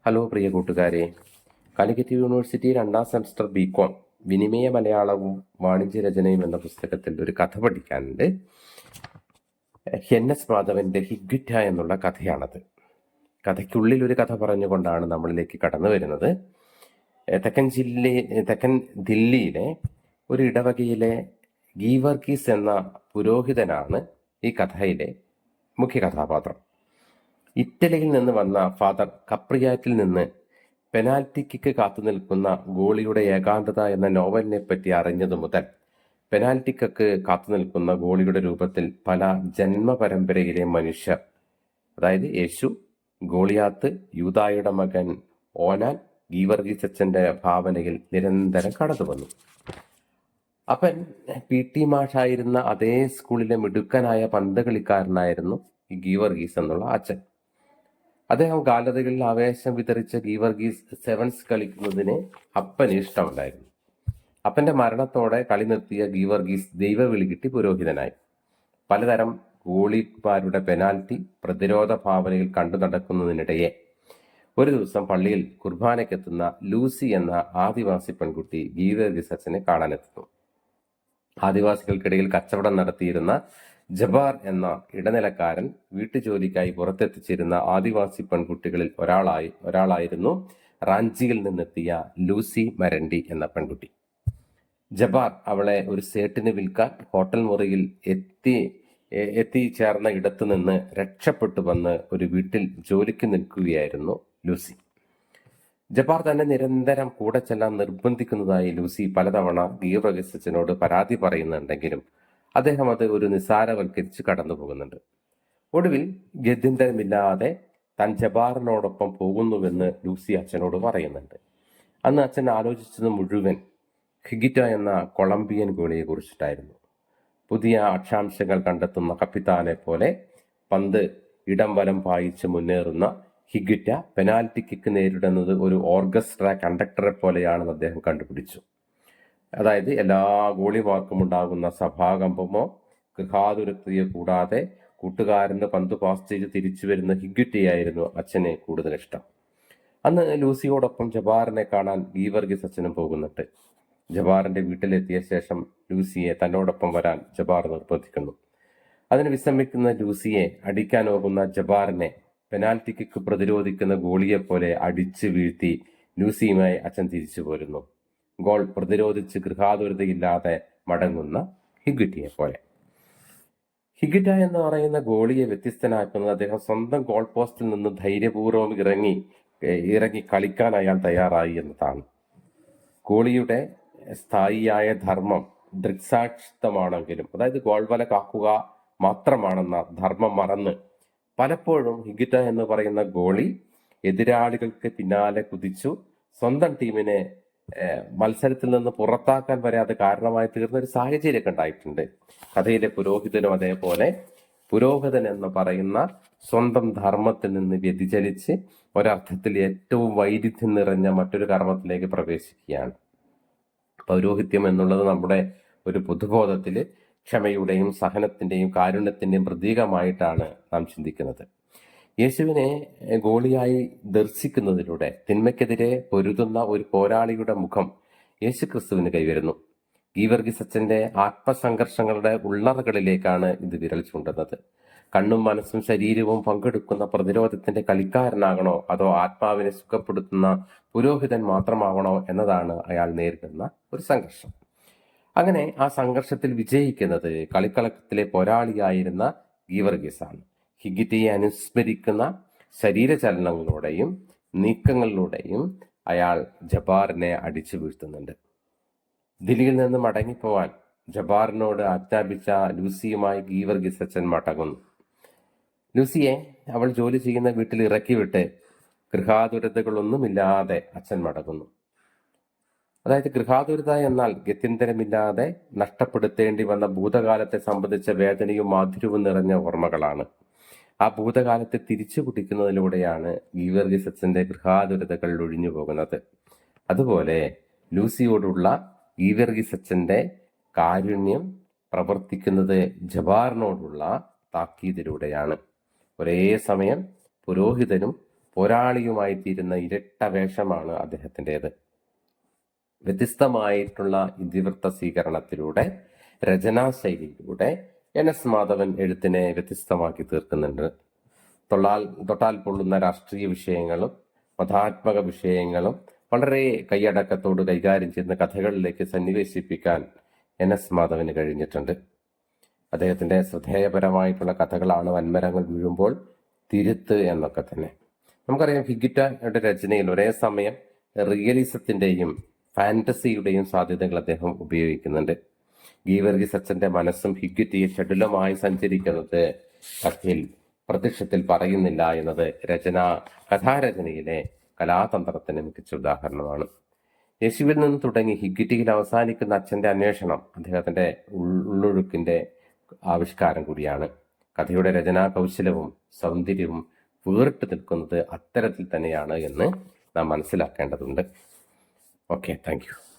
Hello പ്രിയ കൂട്ടുകാരെ, Calicut university 2ാം semester BCom വിനിമയ മലയാളവും വാണിജ്യരചനയും എന്ന പുസ്തകത്തിൽ ഒരു കഥ പഠിക്കാനുണ്ട്. എൻ.എസ്. മാധവന്റെ ഹിഗ്വിറ്റ എന്നുള്ള കഥയാണത്. കഥയ്ക്കുള്ളിൽ ഒരു കഥ പറഞ്ഞുകൊണ്ടാണ് നമ്മളിലേക്ക് കടന്നു വരുന്നത്. തെക്കൻ ദില്ലിയിലെ ഒരു ഇടവകയിലെ ഗീവർഗീസ് എന്ന പുരോഹിതനാണ് ഈ കഥയിലെ മുഖ്യ കഥാപാത്രം. ഇറ്റലിയിൽ നിന്ന് വന്ന ഫാദർ കപ്രിയാറ്റിൽ നിന്ന് പെനാൽറ്റി കിക്ക് കാത്തുനിൽക്കുന്ന ഗോളിയുടെ ഏകാന്തത എന്ന നോവലിനെ പറ്റി അറിഞ്ഞതു മുതൽ പെനാൽറ്റി കിക്ക് കാത്തുനിൽക്കുന്ന ഗോളിയുടെ രൂപത്തിൽ പല ജന്മപരമ്പരയിലെ മനുഷ്യർ, അതായത് യേശു, ഗോളിയാത്ത്, യൂദായുടെ മകൻ ഓനാൻ, ഗീവർഗീസ് അച്ഛന്റെ ഭാവനയിൽ നിരന്തരം കടന്നു വന്നു. അപ്പൻ പി.ടി. മാഷായിരുന്ന അതേ സ്കൂളിലെ മിടുക്കനായ പന്ത് കളിക്കാരനായിരുന്നു ഈ ഗീവർഗീസ് എന്നുള്ള അച്ഛൻ. അദ്ദേഹം ഗാലറികളിൽ ആവേശം വിതറിച്ച ഗീവർഗീസ് സെവൻസ് കളിക്കുന്നതിന് അപ്പന് ഇഷ്ടമുണ്ടായിരുന്നു. അപ്പന്റെ മരണത്തോടെ കളി നിർത്തിയ ഗീവർഗീസ് ദൈവവിളി കിട്ടി പുരോഹിതനായി. പലതരം ഗോളിമാരുടെ പെനാൽറ്റി പ്രതിരോധ ഭാവനയിൽ കണ്ടു നടക്കുന്നതിനിടയെ ഒരു ദിവസം പള്ളിയിൽ കുർബാനയ്ക്കെത്തുന്ന ലൂസി എന്ന ആദിവാസി പെൺകുട്ടി ഗീവർഗീസ് അച്ഛനെ കാണാനെത്തുന്നു. ആദിവാസികൾക്കിടയിൽ കച്ചവടം നടത്തിയിരുന്ന ജബാർ എന്ന ഇടനിലക്കാരൻ വീട്ടുജോലിക്കായി പുറത്തെത്തിച്ചിരുന്ന ആദിവാസി പെൺകുട്ടികളിൽ ഒരാളായിരുന്നു റാഞ്ചിയിൽ നിന്നെത്തിയ ലൂസി മരണ്ടി എന്ന പെൺകുട്ടി. ജബാർ അവളെ ഒരു സേട്ടിന് വിൽക്കാൻ ഹോട്ടൽ മുറിയിൽ എത്തിച്ചേർന്ന ഇടത്തു നിന്ന് രക്ഷപ്പെട്ടു വന്ന് ഒരു വീട്ടിൽ ജോലിക്ക് നിൽക്കുകയായിരുന്നു ലൂസി. ജബാർ തന്നെ നിരന്തരം കൂടെ ചെല്ലാൻ നിർബന്ധിക്കുന്നതായി ലൂസി പലതവണ ഗീവർഗീസ് അച്ഛനോട് പരാതി പറയുന്നുണ്ടെങ്കിലും അദ്ദേഹം അത് ഒരു നിസാരവൽക്കരിച്ച് കടന്നു പോകുന്നുണ്ട്. ഒടുവിൽ ഗത്യന്തരമില്ലാതെ താൻ ജബാറിനോടൊപ്പം പോകുന്നുവെന്ന് ലൂസി അച്ഛനോട് പറയുന്നുണ്ട്. അന്ന് അച്ഛൻ ആലോചിച്ചത് മുഴുവൻ ഹിഗിറ്റ എന്ന കൊളംബിയൻ ഗോളിയെ കുറിച്ചിട്ടായിരുന്നു. പുതിയ അക്ഷാംശങ്ങൾ കണ്ടെത്തുന്ന കപ്പിത്താനെ പോലെ പന്ത് ഇടം വലം പായിച്ച് മുന്നേറുന്ന ഹിഗിറ്റ പെനാൽറ്റി കിക്ക് നേരിടുന്നത് ഒരു ഓർക്കസ്ട്ര കണ്ടക്ടറെ പോലെയാണെന്ന് അദ്ദേഹം കണ്ടുപിടിച്ചു. അതായത് എല്ലാ ഗോളിമാർക്കും ഉണ്ടാകുന്ന സഭാകമ്പമോ ഗൃഹാതുരത്വയോ കൂടാതെ കൂട്ടുകാരന് പന്ത് പാസ് ചെയ്ത് തിരിച്ചു വരുന്ന ഹിഗ്വിറ്റയായിരുന്നു അച്ഛനെ കൂടുതൽ ഇഷ്ടം. അന്ന് ലൂസിയോടൊപ്പം ജബാറിനെ കാണാൻ ഗീവർഗീസ് അച്ഛനും പോകുന്നുണ്ട്. ജബാറിന്റെ വീട്ടിലെത്തിയ ശേഷം ലൂസിയെ തന്നോടൊപ്പം വരാൻ ജബാർ നിർബന്ധിക്കുന്നു. അതിന് വിസമ്മതിക്കുന്ന ലൂസിയെ അടിക്കാൻ പോകുന്ന ജബാറിനെ പെനാൽറ്റി കിക്ക് പ്രതിരോധിക്കുന്ന ഗോളിയെ പോലെ അടിച്ചു വീഴ്ത്തി ലൂസിയുമായി അച്ഛൻ തിരിച്ചു പോരുന്നു. ഗോൾ പ്രതിരോധിച്ച് ഗൃഹാതുരതയില്ലാതെ മടങ്ങുന്ന ഹിഗ്വിറ്റയെ പോലെ. ഹിഗ്വിറ്റ എന്ന് പറയുന്ന ഗോളിയെ വ്യത്യസ്തനാക്കുന്നത് അദ്ദേഹം സ്വന്തം ഗോൾ പോസ്റ്റിൽ നിന്ന് ധൈര്യപൂർവ്വം ഇറങ്ങി കളിക്കാൻ അയാൾ തയ്യാറായി എന്നതാണ്. ഗോളിയുടെ സ്ഥായിയായ ധർമ്മം ദൃക്സാക്ഷിത്വമാണെങ്കിലും, അതായത് ഗോൾ വല കാക്കുക മാത്രമാണെന്ന ധർമ്മം മറന്ന് പലപ്പോഴും ഹിഗ്വിറ്റ എന്ന് പറയുന്ന ഗോളി എതിരാളികൾക്ക് പിന്നാലെ കുതിച്ചു സ്വന്തം ടീമിനെ മത്സരത്തിൽ നിന്ന് പുറത്താക്കാൻ വരെ അത് കാരണമായി തീർന്ന ഒരു സാഹചര്യമൊക്കെ ഉണ്ടായിട്ടുണ്ട്. കഥയിലെ പുരോഹിതനും അതേപോലെ പുരോഹിതൻ എന്ന് പറയുന്ന സ്വന്തം ധർമ്മത്തിൽ നിന്ന് വ്യതിചലിച്ച് ഒരർത്ഥത്തിൽ ഏറ്റവും വൈരുദ്ധ്യം നിറഞ്ഞ മറ്റൊരു കർമ്മത്തിലേക്ക് പ്രവേശിക്കുകയാണ്. പൗരോഹിത്യം എന്നുള്ളത് നമ്മുടെ ഒരു പൊതുബോധത്തിൽ ക്ഷമയുടെയും സഹനത്തിന്റെയും കാരുണ്യത്തിന്റെയും പ്രതീകമായിട്ടാണ് നാം ചിന്തിക്കുന്നത്. യേശുവിനെ ഗോളിയായി ദർശിക്കുന്നതിലൂടെ തിന്മയ്ക്കെതിരെ പൊരുതുന്ന ഒരു പോരാളിയുടെ മുഖം യേശു ക്രിസ്തുവിന് കൈവരുന്നു. ഗീവർഗീസ് അച്ഛന്റെ ആത്മസംഘർഷങ്ങളുടെ ഉള്ളറകളിലേക്കാണ് ഇത് വിരൽ ചൂണ്ടുന്നത്. കണ്ണും മനസ്സും ശരീരവും പങ്കെടുക്കുന്ന പ്രതിരോധത്തിന്റെ കളിക്കാരനാകണോ അതോ ആത്മാവിനെ സുഖപ്പെടുത്തുന്ന പുരോഹിതൻ മാത്രമാവണോ എന്നതാണ് അയാൾ നേരിടുന്ന ഒരു സംഘർഷം. അങ്ങനെ ആ സംഘർഷത്തിൽ വിജയിക്കുന്നത് കളിക്കളത്തിലെ പോരാളിയായിരുന്ന ഗീവർഗീസ് ആണ്. ഹിഗ്വിറ്റയെ അനുസ്മരിക്കുന്ന ശരീരചലനങ്ങളോടെയും നീക്കങ്ങളിലൂടെയും അയാൾ ജബാറിനെ അടിച്ചു വീഴ്ത്തുന്നുണ്ട്. ദില്ലിയിൽ നിന്ന് മടങ്ങിപ്പോവാൻ ജബാറിനോട് ആജ്ഞാപിച്ച ലൂസിയുമായി ഗീവർഗീസ് അച്ഛൻ മടങ്ങുന്നു. ലൂസിയെ അവൾ ജോലി ചെയ്യുന്ന വീട്ടിൽ ഇറക്കിവിട്ട് ഗൃഹാതുരതകളൊന്നുമില്ലാതെ അച്ഛൻ മടങ്ങുന്നു. അതായത് ഗൃഹാതുരത എന്നാൽ ഗത്യന്തരമില്ലാതെ നഷ്ടപ്പെടുത്തേണ്ടി വന്ന ഭൂതകാലത്തെ സംബന്ധിച്ച വേദനയും മാധുര്യവും നിറഞ്ഞ ഓർമ്മകളാണ്. ആ ഭൂതകാലത്തെ തിരിച്ചു പിടിക്കുന്നതിലൂടെയാണ് ഗീവർഗീസ് അച്ഛന്റെ ഗൃഹാതുരതകൾ ഒഴിഞ്ഞു പോകുന്നത്. അതുപോലെ ലൂസിയോടുള്ള ഗീവർഗീസ് അച്ഛന്റെ കാരുണ്യം പ്രവർത്തിക്കുന്നത് ജബാറിനോടുള്ള താക്കീതിലൂടെയാണ്. ഒരേ സമയം പുരോഹിതനും പോരാളിയുമായി തീരുന്ന ഇരട്ട വേഷമാണ് അദ്ദേഹത്തിൻ്റെത്. വ്യത്യസ്തമായിട്ടുള്ള ഇതിവൃത്ത സ്വീകരണത്തിലൂടെ, രചനാശൈലിയിലൂടെ NS മാധവൻ എഴുത്തിനെ വ്യത്യസ്തമാക്കി തീർക്കുന്നുണ്ട്. തൊട്ടാൽ പൊള്ളുന്ന രാഷ്ട്രീയ വിഷയങ്ങളും മതാത്മക വിഷയങ്ങളും വളരെ കൈയടക്കത്തോട് കൈകാര്യം ചെയ്യുന്ന കഥകളിലേക്ക് സന്നിവേശിപ്പിക്കാൻ NS മാധവന് കഴിഞ്ഞിട്ടുണ്ട്. അദ്ദേഹത്തിന്റെ ശ്രദ്ധേയപരമായിട്ടുള്ള കഥകളാണ് വൻമരങ്ങൾ വീഴുമ്പോൾ, തിരുത്ത് എന്നൊക്കെ തന്നെ. നമുക്കറിയാം, ഹിഗ്ഗിറ്റയുടെ രചനയിൽ ഒരേ സമയം റിയലിസത്തിന്റെയും ഫാന്റസിയുടെയും സാധ്യതകൾ അദ്ദേഹം ഉപയോഗിക്കുന്നുണ്ട്. ഗീവർഗീസ് അച്ഛന്റെ മനസ്സും ഹിഗ്ഗിറ്റയെ ഷഡുലമായി സഞ്ചരിക്കുന്നത് കഥയിൽ പ്രത്യക്ഷത്തിൽ പറയുന്നില്ല എന്നത് കഥാരചനയിലെ കലാതന്ത്രത്തിന് മികച്ച ഉദാഹരണമാണ്. യേശുവിൽ നിന്ന് തുടങ്ങി ഹിഗ്ഗിറ്റയിൽ അവസാനിക്കുന്ന അച്ഛന്റെ അന്വേഷണം അദ്ദേഹത്തിന്റെ ഉള്ളൊഴുക്കിന്റെ ആവിഷ്കാരം കൂടിയാണ്. കഥയുടെ രചനാ കൗശലവും സൗന്ദര്യവും വേറിട്ട് നിൽക്കുന്നത് അത്തരത്തിൽ തന്നെയാണ് എന്ന് നാം മനസ്സിലാക്കേണ്ടതുണ്ട്. Okay, thank you.